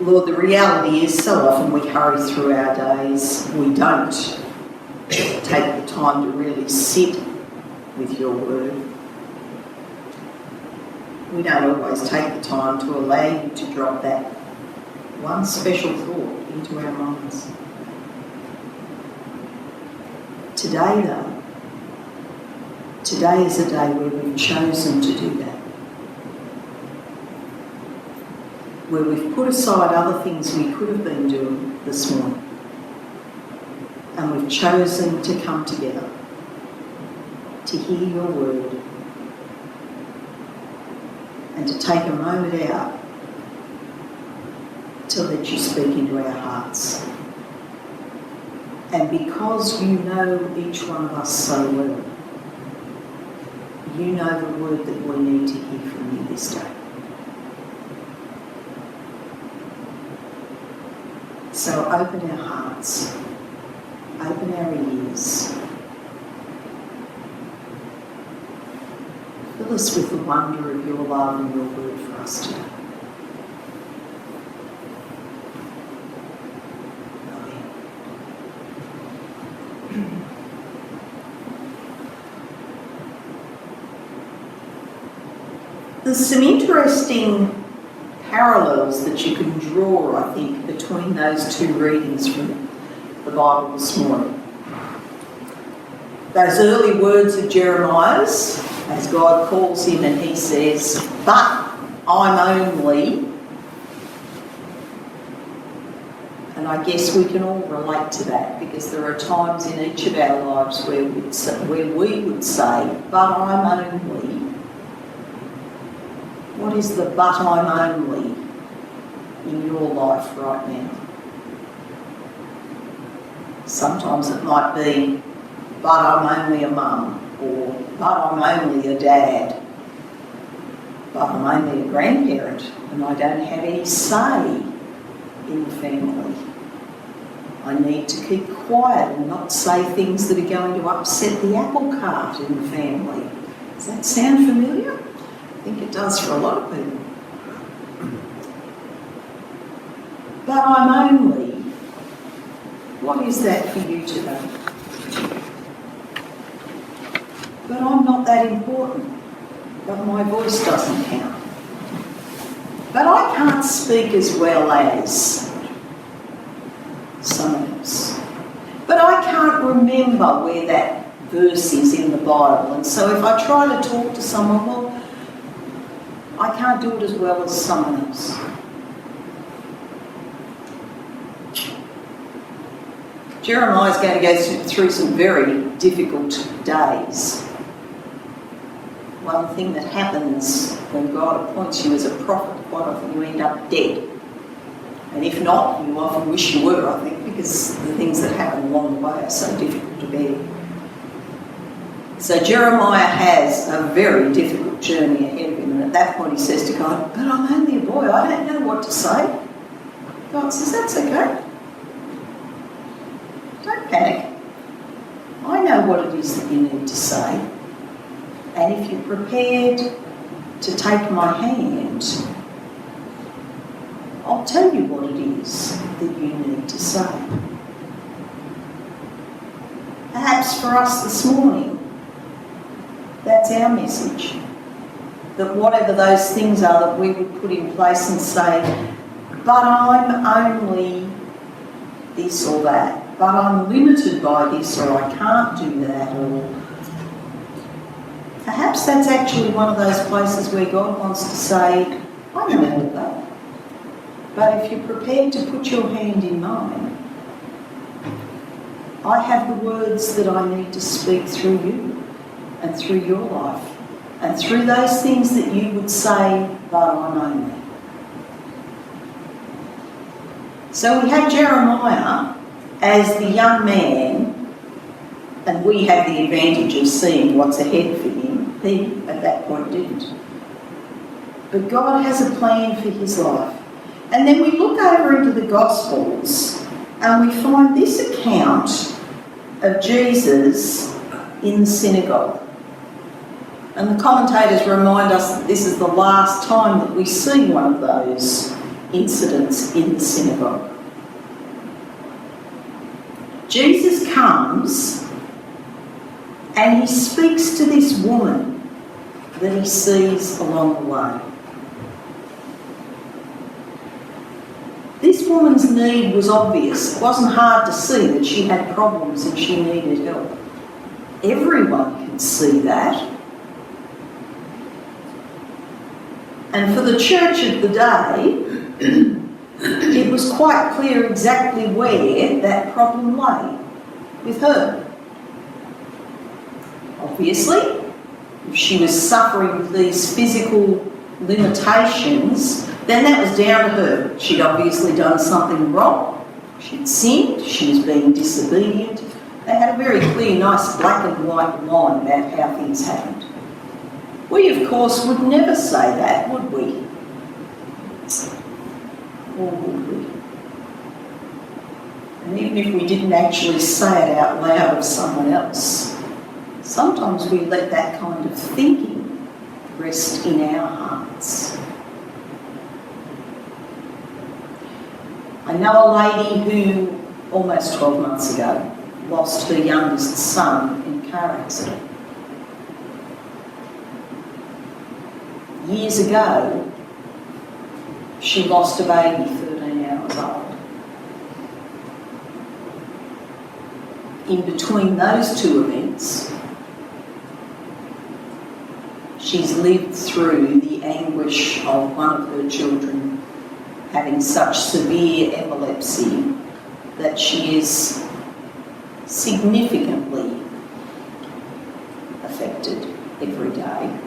Lord, the reality is so often we hurry through our days. We don't take the time to really sit with your word. We don't always take the time to allow you to drop that one special thought into our minds. Today, though, today is a day where we've chosen to do that. Where we've put aside other things we could have been doing this morning. And we've chosen to come together to hear your word and to take a moment out to let you speak into our hearts. And because you know each one of us so well, you know the word that we need to hear from you this day. So open our hearts, open our ears, fill us with the wonder of your love and your word for us today. Amen. There's some interesting parallels that you can draw, I think, between those two readings from the Bible this morning. Those early words of Jeremiah's, as God calls him and he says, "But I'm only," and I guess we can all relate to that because there are times in each of our lives where we would say, "But I'm only." What is the "but I'm only" in your life right now? Sometimes it might be, "But I'm only a mum," or "But I'm only a dad," "But I'm only a grandparent and I don't have any say in the family. I need to keep quiet and not say things that are going to upset the apple cart in the family." Does that sound familiar? I think it does for a lot of people. But I'm only. What is that for you today? But I'm not that important. But my voice doesn't count. But I can't speak as well as someone else. But I can't remember where that verse is in the Bible. And so if I try to talk to someone, well, I can't do it as well as someone else. Jeremiah's going to go through some very difficult days. One thing that happens when God appoints you as a prophet, quite often you end up dead. And if not, you often wish you were, I think, because the things that happen along the way are so difficult to bear. So Jeremiah has a very difficult journey ahead of him, and at that point he says to God, "But I'm only a boy, I don't know what to say." God says, "That's okay. Don't panic. I know what it is that you need to say. And if you're prepared to take my hand, I'll tell you what it is that you need to say." Perhaps for us this morning, that's our message. That whatever those things are that we would put in place and say, "But I'm only this or that. But I'm limited by this, or I can't do that," or perhaps that's actually one of those places where God wants to say, "I know all that. But if you're prepared to put your hand in mine, I have the words that I need to speak through you and through your life and through those things that you would say, but I'm only." So we have Jeremiah as the young man, and we have the advantage of seeing what's ahead for him. He, at that point, didn't. But God has a plan for his life. And then we look over into the Gospels and we find this account of Jesus in the synagogue. And the commentators remind us that this is the last time that we see one of those incidents in the synagogue. Jesus comes and he speaks to this woman that he sees along the way. This woman's need was obvious. It wasn't hard to see that she had problems and she needed help. Everyone could see that. And for the church of the day, it was quite clear exactly where that problem lay with her. Obviously, if she was suffering with these physical limitations, then that was down to her. She'd obviously done something wrong. She'd sinned. She was being disobedient. They had a very clear, nice black and white line about how things happened. We, of course, would never say that, would we? Or would we? And even if we didn't actually say it out loud of someone else, sometimes we let that kind of thinking rest in our hearts. I know a lady who, almost 12 months ago, lost her youngest son in a car accident. Years ago, she lost a baby 13 hours old. In between those two events, she's lived through the anguish of one of her children having such severe epilepsy that she is significantly affected every day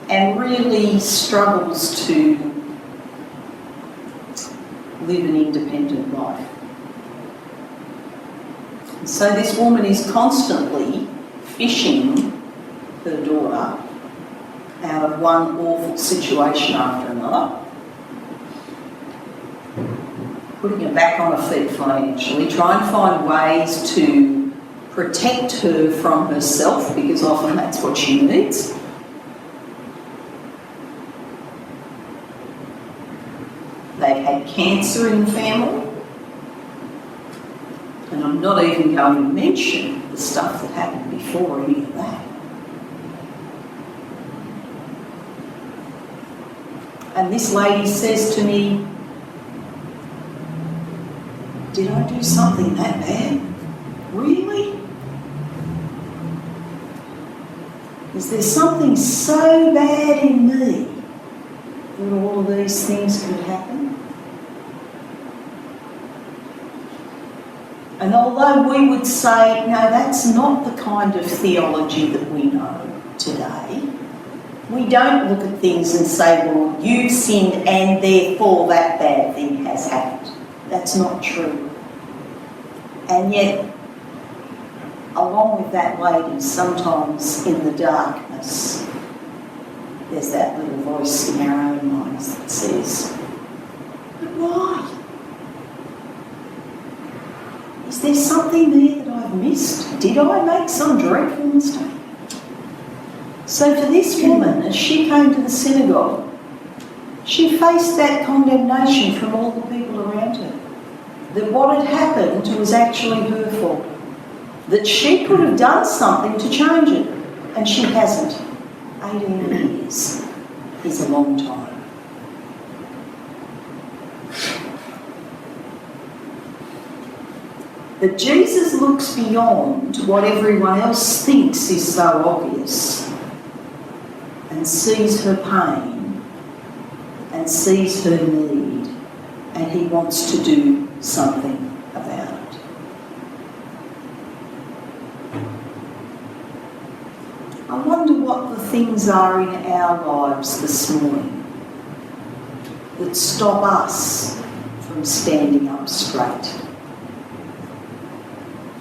and really struggles to live an independent life. And so this woman is constantly fishing her daughter out of one awful situation after another, putting her back on her feet financially, trying to find ways to protect her from herself, because often that's what she needs. They've had cancer in the family, and I'm not even going to mention the stuff that happened before any of that. And this lady says to me, "Did I do something that bad? Really? Is there something so bad in me that all of these things could happen?" And although we would say, no, that's not the kind of theology that we know today, we don't look at things and say, well, you sinned and therefore that bad thing has happened. That's not true. And yet, along with that lady, sometimes in the darkness, there's that little voice in our own minds that says, but why? Is there something there that I've missed? Did I make some dreadful mistake? So for this woman, as she came to the synagogue, she faced that condemnation from all the people around her. That what had happened was actually her fault. That she could have done something to change it, and she hasn't. 18 years is a long time. But Jesus looks beyond what everyone else thinks is so obvious and sees her pain and sees her need, and he wants to do something about it. I wonder what the things are in our lives this morning that stop us from standing up straight.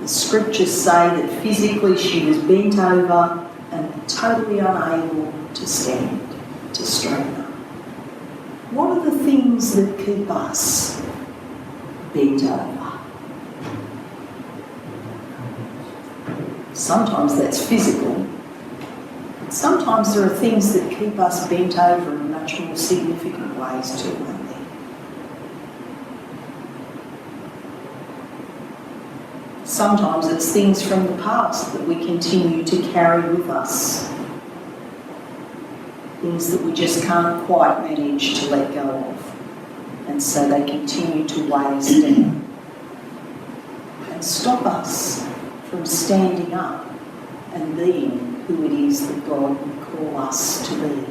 The scriptures say that physically she was bent over and totally unable to stand, to straighten up. What are the things that keep us bent over? Sometimes that's physical. Sometimes there are things that keep us bent over and much more significant ways too, aren't there? Sometimes it's things from the past that we continue to carry with us. Things that we just can't quite manage to let go of. And so they continue to weigh us down and stop us from standing up and being who it is that God would call us to be.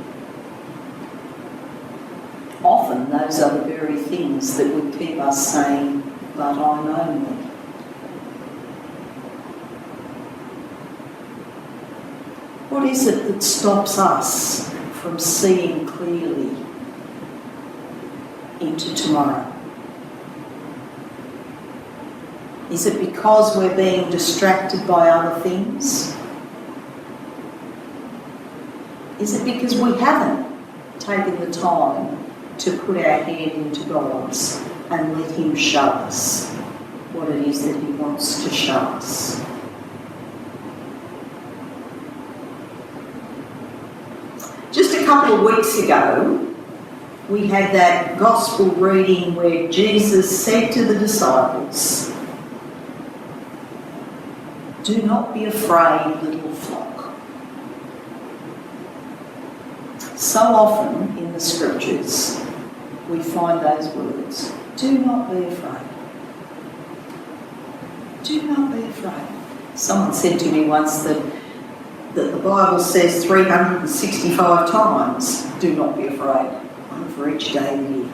Often those are the very things that would keep us saying, but I know me. What is it that stops us from seeing clearly into tomorrow? Is it because we're being distracted by other things? Is it because we haven't taken the time to put our hand into God's and let Him show us what it is that He wants to show us? Just a couple of weeks ago, we had that gospel reading where Jesus said to the disciples, "Do not be afraid, little flock." So often in the scriptures, we find those words, do not be afraid. Do not be afraid. Someone said to me once that the Bible says 365 times, do not be afraid, one for each day of the year.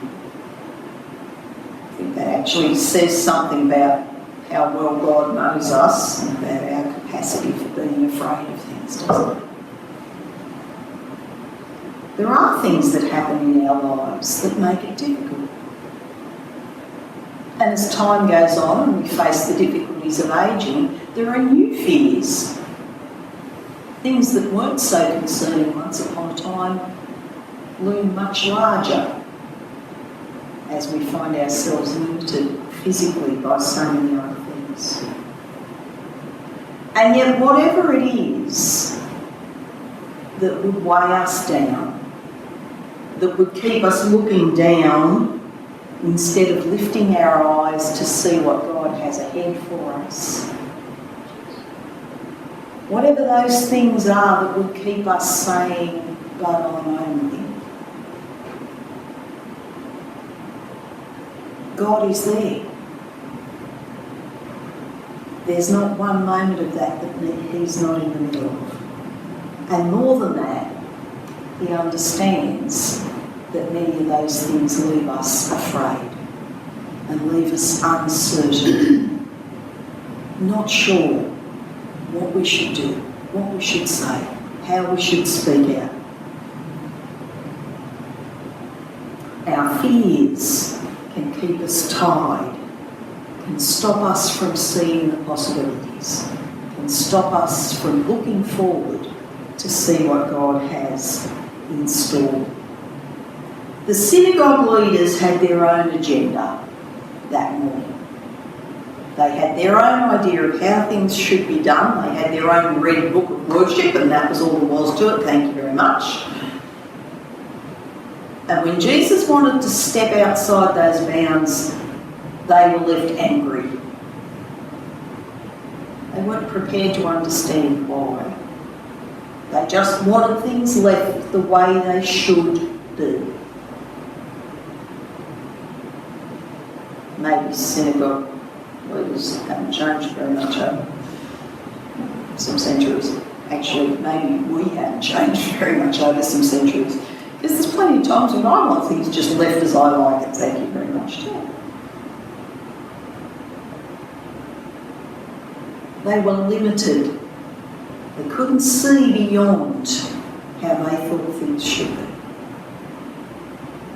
I think that actually says something about how well God knows us and about our capacity for being afraid of things, doesn't it? There are things that happen in our lives that make it difficult. And as time goes on and we face the difficulties of ageing, there are new fears. Things that weren't so concerning once upon a time loom much larger as we find ourselves limited physically by so many other things. And yet whatever it is that would weigh us down, that would keep us looking down instead of lifting our eyes to see what God has ahead for us, whatever those things are that would keep us saying, but I know Him, God is there. There's not one moment of that He's not in the middle of. And more than that, He understands that many of those things leave us afraid and leave us uncertain, not sure what we should do, what we should say, how we should speak out. Our fears can keep us tied, can stop us from seeing the possibilities, can stop us from looking forward to see what God has in store. The synagogue leaders had their own agenda that morning. They had their own idea of how things should be done. They had their own red book of worship, and that was all there was to it. Thank you very much. And when Jesus wanted to step outside those bounds, they were left angry. They weren't prepared to understand why. They just wanted things left the way they should be. Maybe synagogue leaders haven't changed very much over some centuries. Actually, maybe we haven't changed very much over some centuries. Because there's plenty of times when I want things just left as I like it. Thank you very much too. They were limited. They couldn't see beyond how they thought things should be.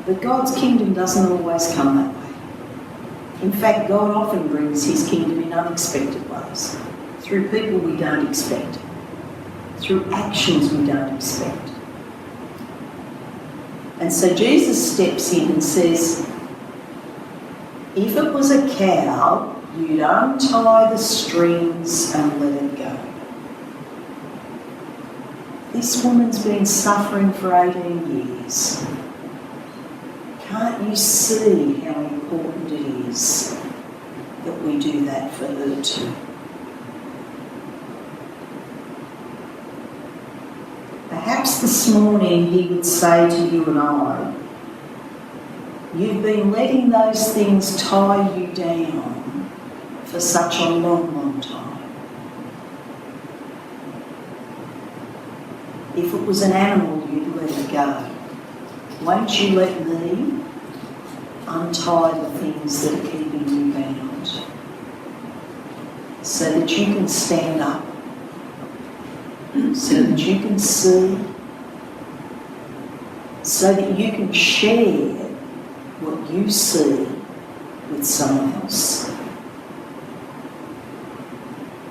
But God's kingdom doesn't always come that way. In fact, God often brings His kingdom in unexpected ways, through people we don't expect, through actions we don't expect. And so Jesus steps in and says, if it was a cow, you'd untie the strings and let it go. This woman's been suffering for 18 years. you see how important it is that we do that for her too. Perhaps this morning he would say to you and I, you've been letting those things tie you down for such a long, long time. If it was an animal, you'd let it go. Won't you let me untie the things that are keeping you bound so that you can stand up, so that you can see, so that you can share what you see with someone else,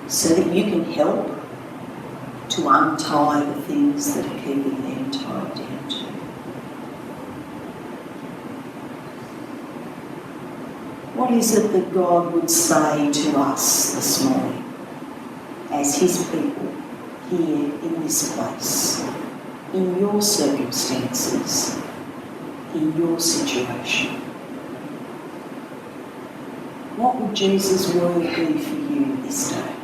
so that you can help to untie the things that are keeping them tied down to. What is it that God would say to us this morning as his people here in this place, in your circumstances, in your situation? What would Jesus' word be for you this day?